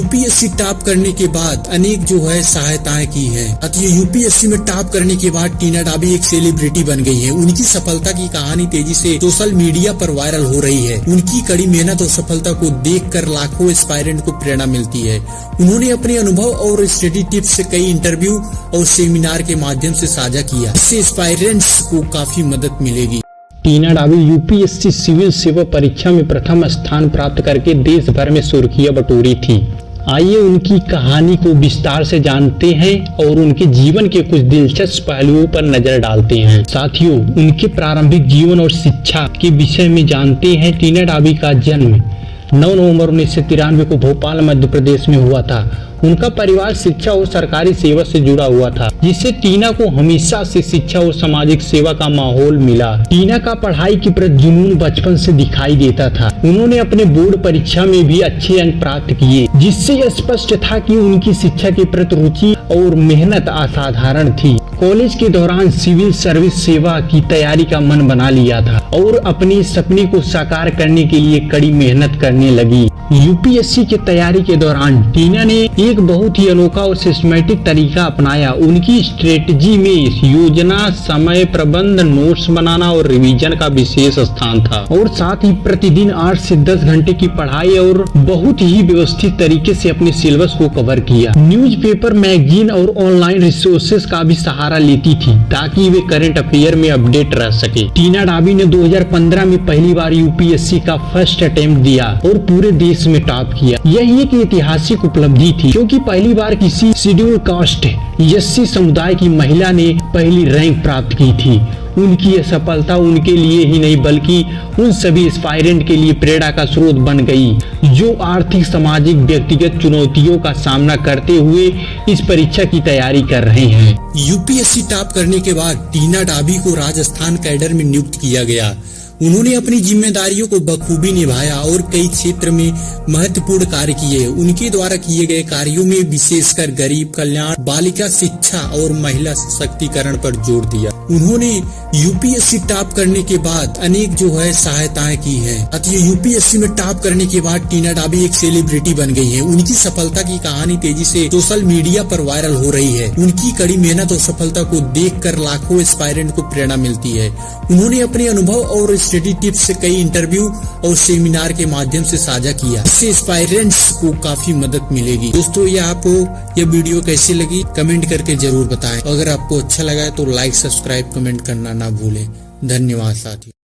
UPSC top करने के बाद अनेक जो है सहायताएं की है। यूपीएससी में टॉप करने के बाद टीना डाबी एक सेलिब्रिटी बन गई है। उनकी सफलता की कहानी तेजी से सोशल मीडिया पर वायरल हो रही है। उनकी कड़ी मेहनत और सफलता को देखकर लाखों एस्पायरेंट को प्रेरणा मिलती है। उन्होंने अपने अनुभव और स्टडी टिप्स से कई इंटरव्यू और सेमिनार के माध्यम से साझा किया। इससे एस्पायरेंट्स को काफी मदद मिलेगी। टीना डाबी यूपीएससी सिविल सेवा परीक्षा में प्रथम स्थान प्राप्त करके देश भर में सुर्खियां बटोरी थी। आइए उनकी कहानी को विस्तार से जानते हैं और उनके जीवन के कुछ दिलचस्प पहलुओं पर नजर डालते हैं। साथियों, उनके प्रारंभिक जीवन और शिक्षा के विषय में जानते हैं। टीना डाबी का जन्म 9 नवंबर 1993 को भोपाल मध्य प्रदेश में हुआ था। उनका परिवार शिक्षा और सरकारी सेवा से जुड़ा हुआ था, जिससे टीना को हमेशा से शिक्षा और सामाजिक सेवा का माहौल मिला। टीना का पढ़ाई के प्रति जुनून बचपन से दिखाई देता था। उन्होंने अपने बोर्ड परीक्षा में भी अच्छे अंक प्राप्त किए, जिससे यह स्पष्ट था कि उनकी शिक्षा के प्रति रुचि और मेहनत असाधारण थी। कॉलेज के दौरान सिविल सर्विस सेवा की तैयारी का मन बना लिया था और अपने सपने को साकार करने के लिए कड़ी मेहनत करने लगी। यूपीएससी की तैयारी के दौरान टीना ने एक बहुत ही अनोखा और सिस्टमैटिक तरीका अपनाया। उनकी स्ट्रेटजी में योजना, समय प्रबंध, नोट्स बनाना और रिवीजन का विशेष स्थान था, और साथ ही प्रतिदिन 8 से 10 घंटे की पढ़ाई और बहुत ही व्यवस्थित तरीके से अपने सिलेबस को कवर किया। न्यूज़पेपर, मैगजीन और ऑनलाइन रिसोर्सेज का भी सहारा लेती थी ताकि वे करंट अफेयर में अपडेट रह सके। टीना डाबी ने 2015 में पहली बार यूपीएससी का फर्स्ट अटेम्प्ट दिया और पूरे देश में टॉप किया। यह एक ऐतिहासिक उपलब्धि थी, क्योंकि पहली बार किसी शेड्यूल कास्ट एससी समुदाय की महिला ने पहली रैंक प्राप्त की थी। उनकी यह सफलता उनके लिए ही नहीं बल्कि उन सभी एस्पायरेंट के लिए प्रेरणा का स्रोत बन गई, जो आर्थिक, सामाजिक, व्यक्तिगत चुनौतियों का सामना करते हुए इस परीक्षा की तैयारी कर रहे हैं। यूपीएससी टॉप करने के बाद टीना डाबी को राजस्थान कैडर में नियुक्त किया गया। उन्होंने अपनी जिम्मेदारियों को बखूबी निभाया और कई क्षेत्र में महत्वपूर्ण कार्य किए। उनके द्वारा किए गए कार्यों में विशेषकर गरीब कल्याण, बालिका शिक्षा और महिला सशक्तिकरण पर जोर दिया। उन्होंने यूपीएससी टॉप करने के बाद अनेक जो है सहायताएं की है। यूपीएससी में टॉप करने के बाद टीना डाबी एक सेलिब्रिटी बन गई है। उनकी सफलता की कहानी तेजी से सोशल मीडिया पर वायरल हो रही है। उनकी कड़ी मेहनत और सफलता को देखकर लाखों एस्पायरेंट को प्रेरणा मिलती है। उन्होंने अपने अनुभव और स्टडी टिप्स से कई इंटरव्यू और सेमिनार के माध्यम से साझा किया। इससे एस्पायरेंट्स को काफी मदद मिलेगी। दोस्तों, ये आपको ये वीडियो कैसी लगी कमेंट करके जरूर बताएं। अगर आपको अच्छा लगा है तो लाइक, सब्सक्राइब, कमेंट करना ना भूलें। धन्यवाद साथियों।